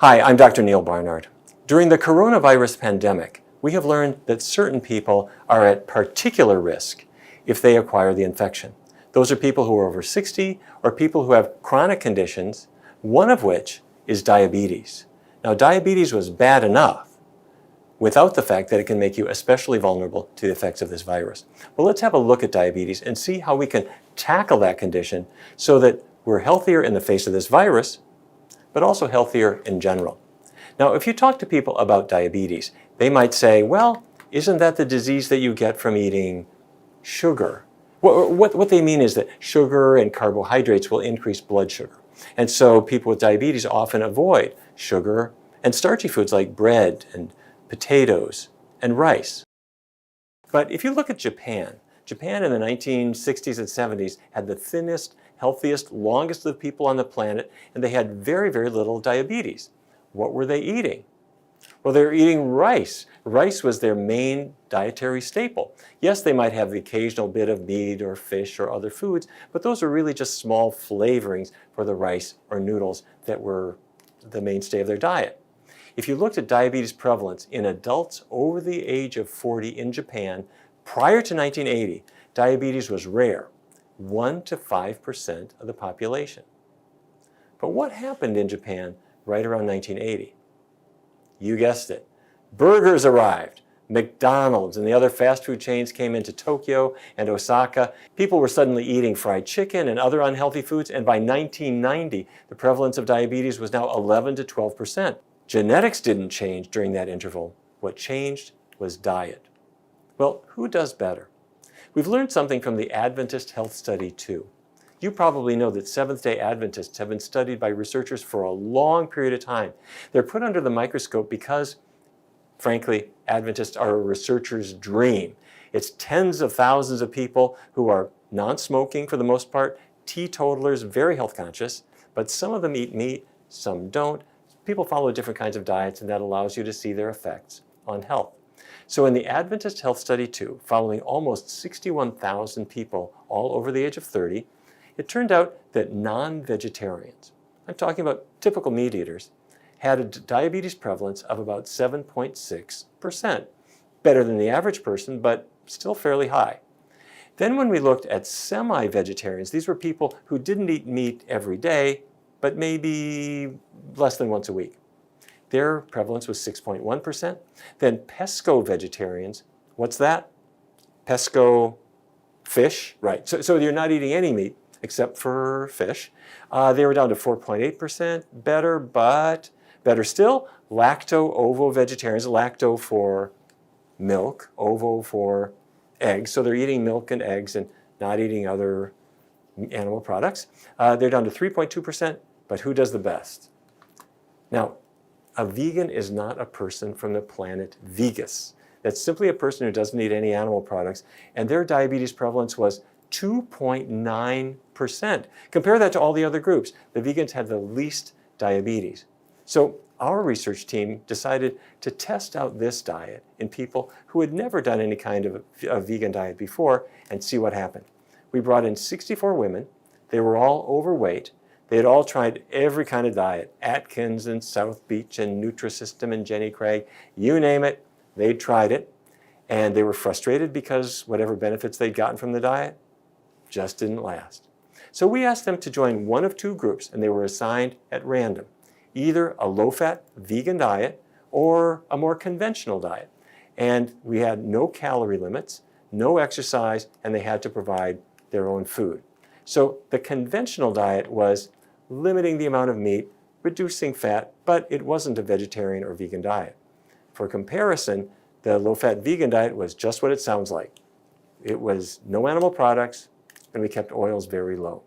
Hi, I'm Dr. Neal Barnard. During the coronavirus pandemic, we have learned that certain people are at particular risk if they acquire the infection. Those are people who are over 60 or people who have chronic conditions, one of which is diabetes. Now, diabetes was bad enough without the fact that it can make you especially vulnerable to the effects of this virus. Well, let's have a look at diabetes and see how we can tackle that condition so that we're healthier in the face of this virus, but also healthier in general. Now, if you talk to people about diabetes, they might say, well, isn't that the disease that you get from eating sugar? What they mean is that sugar and carbohydrates will increase blood sugar. And so people with diabetes often avoid sugar and starchy foods like bread and potatoes and rice. But if you look at Japan in the 1960s and 70s had the thinnest, healthiest, longest lived people on the planet, and they had very, very little diabetes. What were they eating? Well, they were eating rice. Rice was their main dietary staple. Yes, they might have the occasional bit of meat or fish or other foods, but those were really just small flavorings for the rice or noodles that were the mainstay of their diet. If you looked at diabetes prevalence in adults over the age of 40 in Japan, prior to 1980, diabetes was rare, 1 to 5% of the population. But what happened in Japan right around 1980? You guessed it. Burgers arrived. McDonald's and the other fast food chains came into Tokyo and Osaka. People were suddenly eating fried chicken and other unhealthy foods, and by 1990, the prevalence of diabetes was now 11 to 12%. Genetics didn't change during that interval. What changed was diet. Well, who does better? We've learned something from the Adventist Health Study too. You probably know that Seventh-day Adventists have been studied by researchers for a long period of time. They're put under the microscope because, frankly, Adventists are a researcher's dream. It's tens of thousands of people who are non-smoking for the most part, teetotalers, very health conscious, but some of them eat meat, some don't. People follow different kinds of diets, and that allows you to see their effects on health. So in the Adventist Health Study 2, following almost 61,000 people all over the age of 30, it turned out that non-vegetarians, I'm talking about typical meat eaters, had a diabetes prevalence of about 7.6%. Better than the average person, but still fairly high. Then when we looked at semi-vegetarians, these were people who didn't eat meat every day, but maybe less than once a week. Their prevalence was 6.1%. Then pesco-vegetarians, what's that? Pesco, fish, right. So you're not eating any meat except for fish. They were down to 4.8%, better, but better still, lacto-ovo-vegetarians, lacto for milk, ovo for eggs. So they're eating milk and eggs and not eating other animal products. They're down to 3.2%, but who does the best? Now, a vegan is not a person from the planet Vegas. That's simply a person who doesn't eat any animal products, and their diabetes prevalence was 2.9%. Compare that to all the other groups. The vegans had the least diabetes. So our research team decided to test out this diet in people who had never done any kind of a vegan diet before and see what happened. We brought in 64 women. They were all overweight. They had all tried every kind of diet, Atkins and South Beach and Nutrisystem and Jenny Craig, you name it, they'd tried it. And they were frustrated because whatever benefits they'd gotten from the diet just didn't last. So we asked them to join one of two groups, and they were assigned at random, either a low-fat vegan diet or a more conventional diet. And we had no calorie limits, no exercise, and they had to provide their own food. So the conventional diet was limiting the amount of meat, reducing fat, but it wasn't a vegetarian or vegan diet. For comparison, the low-fat vegan diet was just what it sounds like. It was no animal products, and we kept oils very low.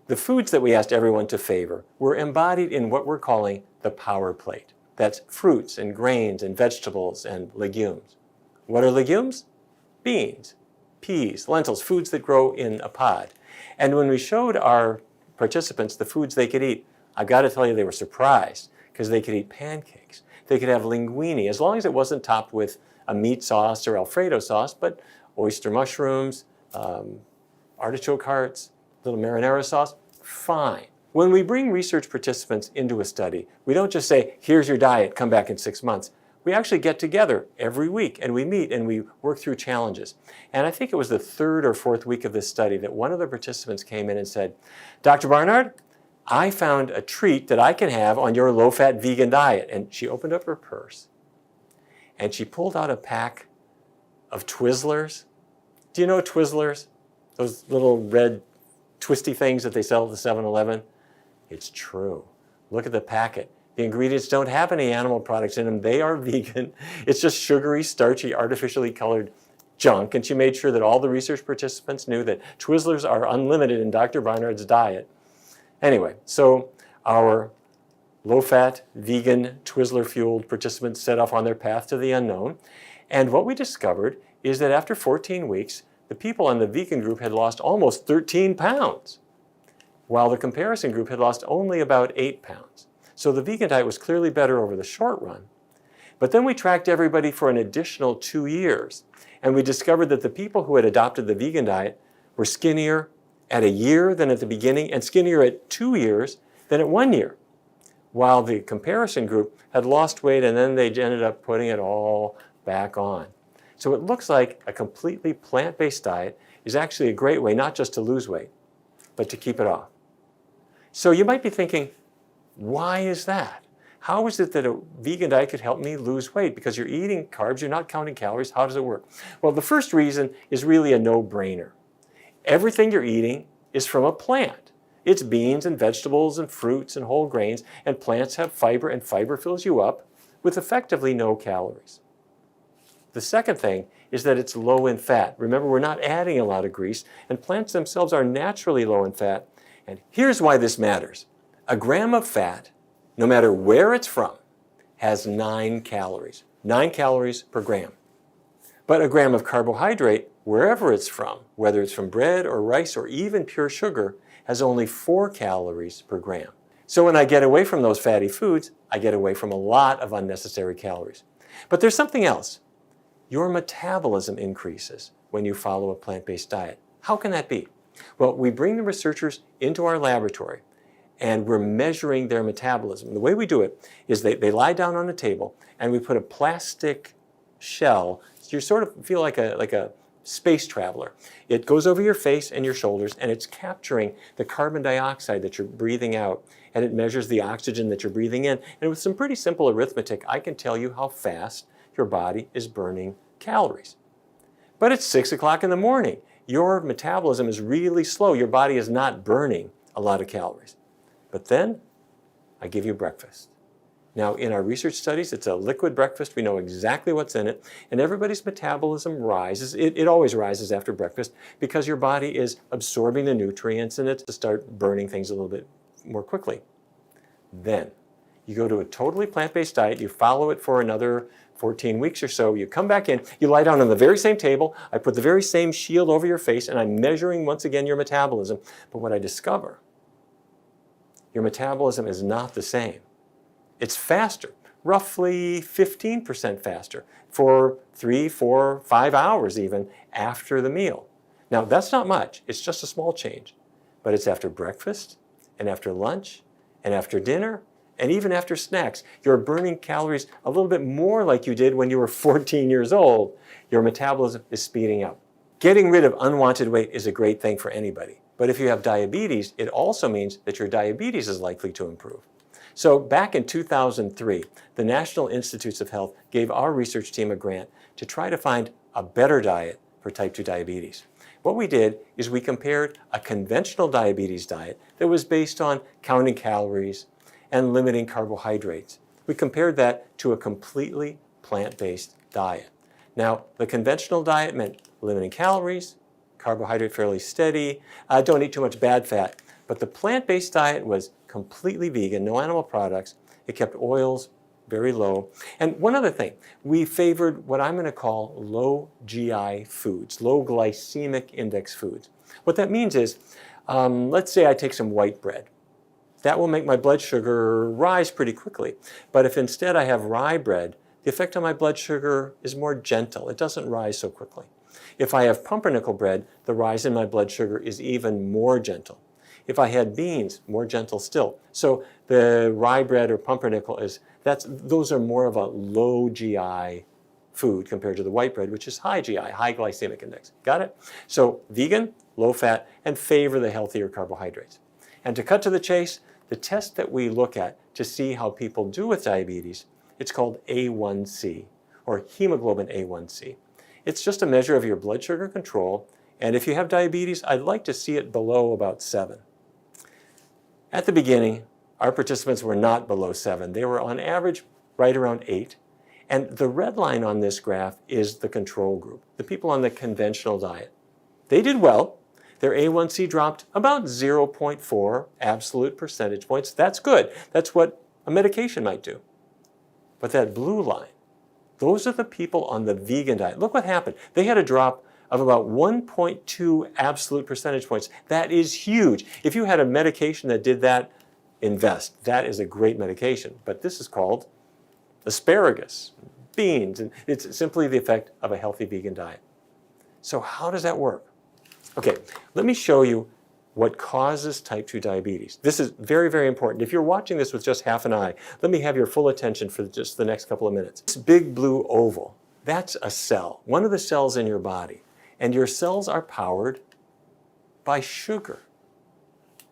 The foods that we asked everyone to favor were embodied in what we're calling the power plate. That's fruits and grains and vegetables and legumes. What are legumes? Beans, peas, lentils, foods that grow in a pod. And when we showed our participants the foods they could eat, I've got to tell you they were surprised because they could eat pancakes. They could have linguine, as long as it wasn't topped with a meat sauce or Alfredo sauce, but oyster mushrooms, artichoke hearts, little marinara sauce, fine. When we bring research participants into a study, we don't just say, here's your diet, come back in 6 months. We actually get together every week and we meet and we work through challenges. And I think it was the 3rd or 4th week of this study that one of the participants came in and said, Dr. Barnard, I found a treat that I can have on your low-fat vegan diet. And she opened up her purse and she pulled out a pack of Twizzlers. Do you know Twizzlers? Those little red twisty things that they sell at the 7-Eleven? It's true. Look at the packet. The ingredients don't have any animal products in them. They are vegan. It's just sugary, starchy, artificially colored junk. And she made sure that all the research participants knew that Twizzlers are unlimited in Dr. Barnard's diet. Anyway, so our low-fat, vegan, Twizzler-fueled participants set off on their path to the unknown. And what we discovered is that after 14 weeks, the people on the vegan group had lost almost 13 pounds, while the comparison group had lost only about 8 pounds. So the vegan diet was clearly better over the short run. But then we tracked everybody for an additional 2 years, and we discovered that the people who had adopted the vegan diet were skinnier at a year than at the beginning, and skinnier at 2 years than at 1 year, while the comparison group had lost weight and then they ended up putting it all back on. So it looks like a completely plant-based diet is actually a great way not just to lose weight, but to keep it off. So you might be thinking, why is that? How is it that a vegan diet could help me lose weight? Because you're eating carbs, you're not counting calories. How does it work? Well, the first reason is really a no-brainer. Everything you're eating is from a plant. It's beans and vegetables and fruits and whole grains, and plants have fiber, and fiber fills you up with effectively no calories. The second thing is that it's low in fat. Remember, we're not adding a lot of grease, and plants themselves are naturally low in fat. And here's why this matters. A gram of fat, no matter where it's from, has 9 calories. 9 calories per gram. But a gram of carbohydrate, wherever it's from, whether it's from bread or rice or even pure sugar, has only 4 calories per gram. So when I get away from those fatty foods, I get away from a lot of unnecessary calories. But there's something else. Your metabolism increases when you follow a plant-based diet. How can that be? Well, we bring the researchers into our laboratory and we're measuring their metabolism. The way we do it is they lie down on a table and we put a plastic shell. So you sort of feel like a space traveler. It goes over your face and your shoulders and it's capturing the carbon dioxide that you're breathing out, and it measures the oxygen that you're breathing in. And with some pretty simple arithmetic, I can tell you how fast your body is burning calories. But it's 6 o'clock in the morning. Your metabolism is really slow. Your body is not burning a lot of calories. But then I give you breakfast. Now, in our research studies, it's a liquid breakfast. We know exactly what's in it. And everybody's metabolism rises. It always rises after breakfast because your body is absorbing the nutrients in it to start burning things a little bit more quickly. Then you go to a totally plant-based diet. You follow it for another 14 weeks or so. You come back in. You lie down on the very same table. I put the very same shield over your face, and I'm measuring once again your metabolism. But what I discover, your metabolism is not the same. It's faster, roughly 15% faster for 3, 4, 5 hours even after the meal. Now, that's not much. It's just a small change. But it's after breakfast and after lunch and after dinner and even after snacks. You're burning calories a little bit more like you did when you were 14 years old. Your metabolism is speeding up. Getting rid of unwanted weight is a great thing for anybody. But if you have diabetes, it also means that your diabetes is likely to improve. So back in 2003, the National Institutes of Health gave our research team a grant to try to find a better diet for type 2 diabetes. What we did is we compared a conventional diabetes diet that was based on counting calories and limiting carbohydrates. We compared that to a completely plant-based diet. Now, the conventional diet meant limiting calories, carbohydrate fairly steady, don't eat too much bad fat. But the plant-based diet was completely vegan, no animal products. It kept oils very low. And one other thing, we favored what I'm going to call low GI foods, low glycemic index foods. What that means is, let's say I take some white bread. That will make my blood sugar rise pretty quickly. But if instead I have rye bread, the effect on my blood sugar is more gentle. It doesn't rise so quickly. If I have pumpernickel bread, the rise in my blood sugar is even more gentle. If I had beans, more gentle still. So the rye bread or pumpernickel those are more of a low GI food compared to the white bread, which is high GI, high glycemic index. Got it? So vegan, low fat, and favor the healthier carbohydrates. And to cut to the chase, the test that we look at to see how people do with diabetes, it's called A1C, or hemoglobin A1C. It's just a measure of your blood sugar control, and if you have diabetes, I'd like to see it below about 7. At the beginning, our participants were not below 7. They were on average right around 8. And the red line on this graph is the control group, the people on the conventional diet. They did well. Their A1C dropped about 0.4 absolute percentage points. That's good. That's what a medication might do. But that blue line, those are the people on the vegan diet. Look what happened. They had a drop of about 1.2 absolute percentage points. That is huge. If you had a medication that did that, invest. That is a great medication. But this is called asparagus, beans, and it's simply the effect of a healthy vegan diet. So how does that work? Okay, let me show you what causes type 2 diabetes. This is very, very important. If you're watching this with just half an eye, let me have your full attention for just the next couple of minutes. This big blue oval, that's a cell, one of the cells in your body. And your cells are powered by sugar,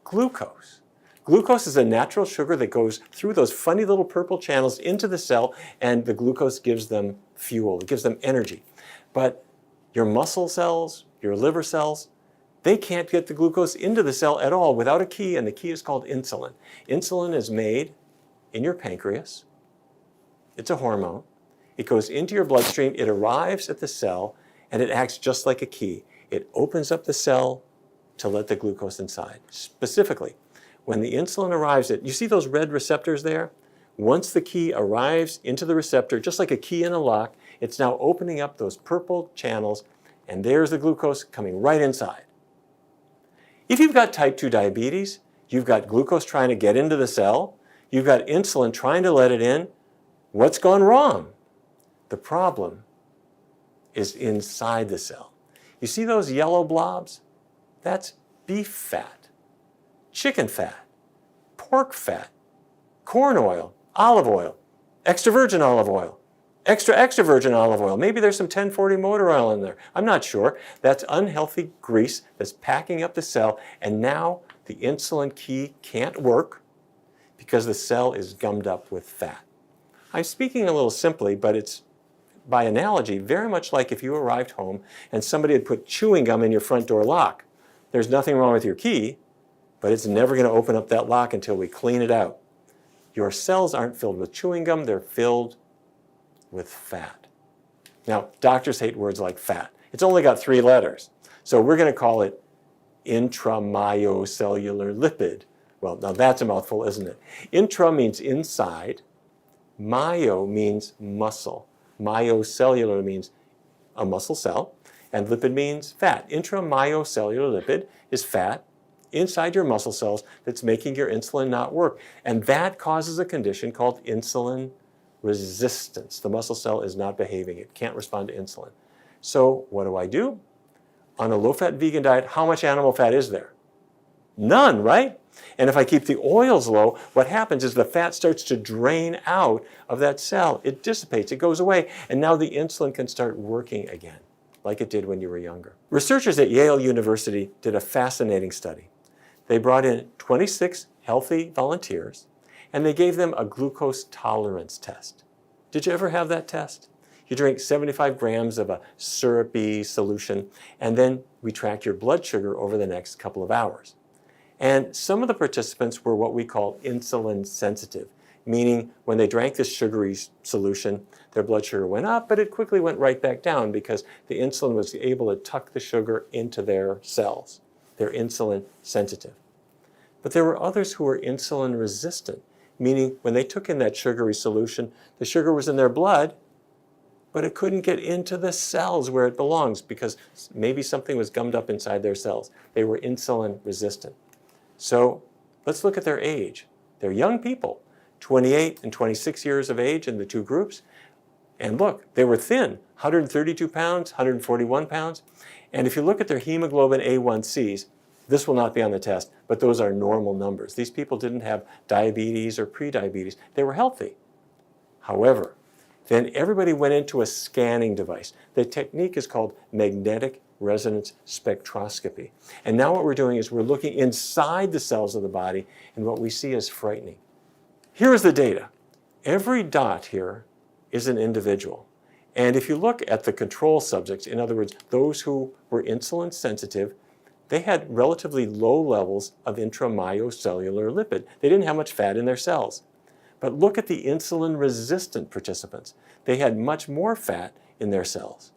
glucose. Glucose is a natural sugar that goes through those funny little purple channels into the cell, and the glucose gives them fuel, it gives them energy. But your muscle cells, your liver cells, they can't get the glucose into the cell at all without a key, and the key is called insulin. Insulin is made in your pancreas. It's a hormone. It goes into your bloodstream, it arrives at the cell, and it acts just like a key. It opens up the cell to let the glucose inside. Specifically, when the insulin arrives you see those red receptors there? Once the key arrives into the receptor, just like a key in a lock, it's now opening up those purple channels, and there's the glucose coming right inside. If you've got type 2 diabetes, you've got glucose trying to get into the cell, you've got insulin trying to let it in, what's gone wrong? The problem is inside the cell. You see those yellow blobs? That's beef fat, chicken fat, pork fat, corn oil, olive oil, extra virgin olive oil, extra virgin olive oil. Maybe there's some 1040 motor oil in there. I'm not sure. That's unhealthy grease that's packing up the cell, and now the insulin key can't work because the cell is gummed up with fat. I'm speaking a little simply, but it's by analogy very much like if you arrived home and somebody had put chewing gum in your front door lock. There's nothing wrong with your key, but it's never going to open up that lock until we clean it out. Your cells aren't filled with chewing gum, they're filled with fat. Now, doctors hate words like fat. It's only got 3 letters. So we're going to call it intramyocellular lipid. Well, now that's a mouthful, isn't it? Intra means inside. Myo means muscle. Myocellular means a muscle cell. And lipid means fat. Intramyocellular lipid is fat inside your muscle cells that's making your insulin not work. And that causes a condition called insulin resistance. The muscle cell is not behaving. It can't respond to insulin. So what do? On a low-fat vegan diet, how much animal fat is there? None, right? And if I keep the oils low, what happens is the fat starts to drain out of that cell. It dissipates, it goes away, and now the insulin can start working again, like it did when you were younger. Researchers at Yale University did a fascinating study. They brought in 26 healthy volunteers, and they gave them a glucose tolerance test. Did you ever have that test? You drink 75 grams of a syrupy solution, and then we tracked your blood sugar over the next couple of hours. And some of the participants were what we call insulin sensitive, meaning when they drank this sugary solution, their blood sugar went up, but it quickly went right back down because the insulin was able to tuck the sugar into their cells. They're insulin sensitive. But there were others who were insulin resistant, meaning when they took in that sugary solution, the sugar was in their blood, but it couldn't get into the cells where it belongs because maybe something was gummed up inside their cells. They were insulin resistant. So let's look at their age. They're young people, 28 and 26 years of age in the two groups. And look, they were thin, 132 pounds, 141 pounds. And if you look at their hemoglobin A1Cs, This will not be on the test, but those are normal numbers. These people didn't have diabetes or prediabetes. They were healthy. However, then everybody went into a scanning device. The technique is called magnetic resonance spectroscopy. And now what we're doing is we're looking inside the cells of the body, and what we see is frightening. Here's the data. Every dot here is an individual. And if you look at the control subjects, in other words, those who were insulin sensitive, they had relatively low levels of intramyocellular lipid. They didn't have much fat in their cells. But look at the insulin-resistant participants. They had much more fat in their cells.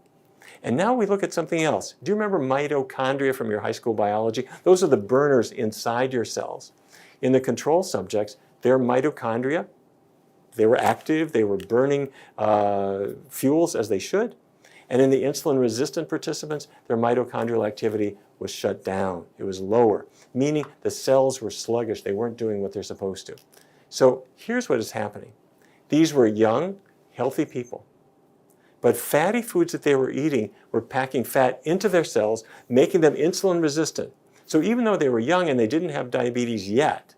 And now we look at something else. Do you remember mitochondria from your high school biology? Those are the burners inside your cells. In the control subjects, their mitochondria, they were active, they were burning fuels as they should. And in the insulin-resistant participants, their mitochondrial activity was shut down. It was lower, meaning the cells were sluggish. They weren't doing what they're supposed to. So here's what is happening. These were young, healthy people. But fatty foods that they were eating were packing fat into their cells, making them insulin resistant. So even though they were young and they didn't have diabetes yet,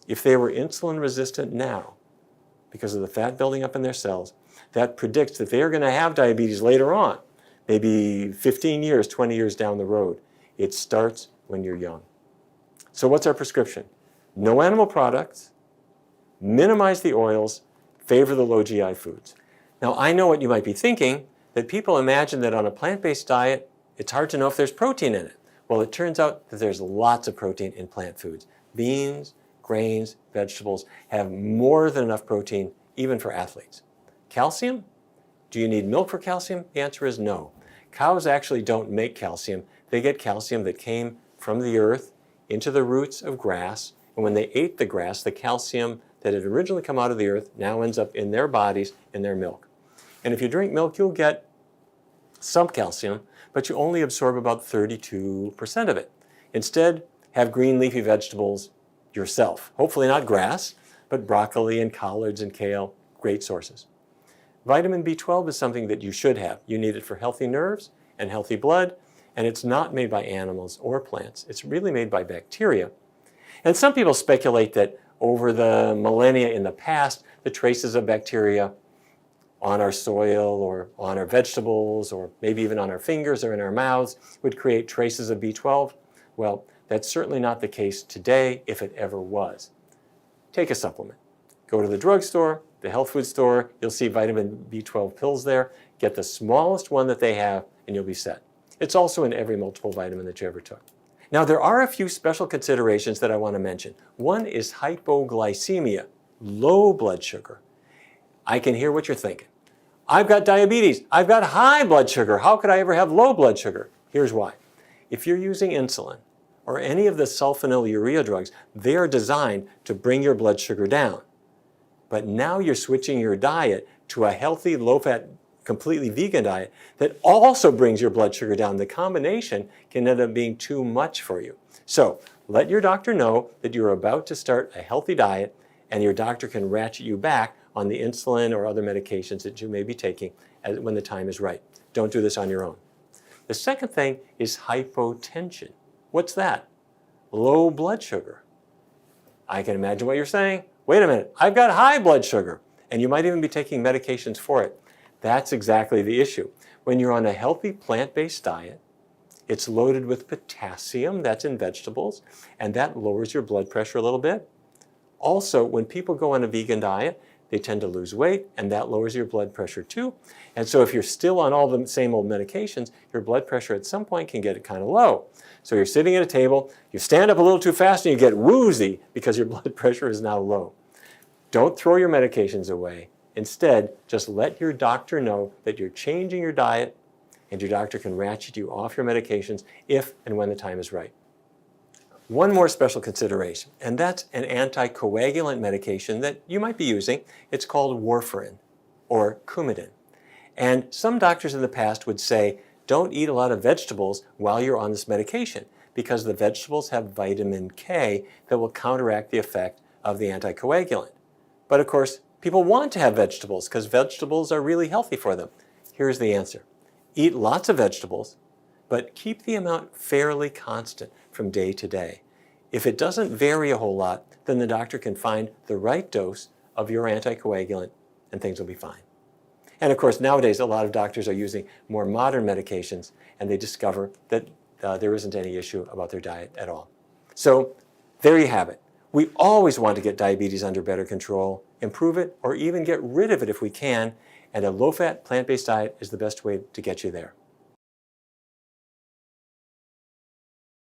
if they were insulin resistant now, because of the fat building up in their cells, that predicts that they are going to have diabetes later on, maybe 15 years, 20 years down the road. It starts when you're young. So what's our prescription? No animal products, minimize the oils, favor the low GI foods. Now, I know what you might be thinking, that people imagine that on a plant-based diet, it's hard to know if there's protein in it. Well, it turns out that there's lots of protein in plant foods. Beans, grains, vegetables have more than enough protein, even for athletes. Calcium? Do you need milk for calcium? The answer is no. Cows actually don't make calcium. They get calcium that came from the earth into the roots of grass. And when they ate the grass, the calcium that had originally come out of the earth now ends up in their bodies, in their milk. And if you drink milk, you'll get some calcium, but you only absorb about 32% of it. Instead, have green leafy vegetables yourself. Hopefully not grass, but broccoli and collards and kale, great sources. Vitamin B12 is something that you should have. You need it for healthy nerves and healthy blood, and it's not made by animals or plants. It's really made by bacteria. And some people speculate that over the millennia in the past, the traces of bacteria on our soil or on our vegetables or maybe even on our fingers or in our mouths would create traces of B12. Well, that's certainly not the case today, if it ever was. Take a supplement. Go to the drugstore, the health food store, you'll see vitamin B12 pills there. Get the smallest one that they have and you'll be set. It's also in every multiple vitamin that you ever took. Now, there are a few special considerations that I want to mention. One is hypoglycemia, low blood sugar. I can hear what you're thinking. I've got diabetes. I've got high blood sugar. How could I ever have low blood sugar? Here's why. If you're using insulin or any of the sulfonylurea drugs, they are designed to bring your blood sugar down. But now you're switching your diet to a healthy, low-fat, completely vegan diet that also brings your blood sugar down. The combination can end up being too much for you. So let your doctor know that you're about to start a healthy diet, and your doctor can ratchet you back on the insulin or other medications that you may be taking when the time is right. Don't do this on your own. The second thing is hypotension. What's that? Low blood sugar. I can imagine what you're saying. Wait a minute, I've got high blood sugar, and you might even be taking medications for it. That's exactly the issue. When you're on a healthy plant-based diet, it's loaded with potassium, that's in vegetables, and that lowers your blood pressure a little bit. Also, when people go on a vegan diet, they tend to lose weight, and that lowers your blood pressure too. And so if you're still on all the same old medications, your blood pressure at some point can get kind of low. So you're sitting at a table, you stand up a little too fast, and you get woozy because your blood pressure is now low. Don't throw your medications away. Instead, just let your doctor know that you're changing your diet, and your doctor can ratchet you off your medications if and when the time is right. One more special consideration, and that's an anticoagulant medication that you might be using. It's called warfarin, or Coumadin. And some doctors in the past would say, don't eat a lot of vegetables while you're on this medication, because the vegetables have vitamin K that will counteract the effect of the anticoagulant. But of course, people want to have vegetables because vegetables are really healthy for them. Here's the answer. Eat lots of vegetables, but keep the amount fairly constant from day to day. If it doesn't vary a whole lot, then the doctor can find the right dose of your anticoagulant and things will be fine. And of course, nowadays, a lot of doctors are using more modern medications and they discover that there isn't any issue about their diet at all. So there you have it. We always want to get diabetes under better control, improve it, or even get rid of it if we can, and a low-fat, plant-based diet is the best way to get you there.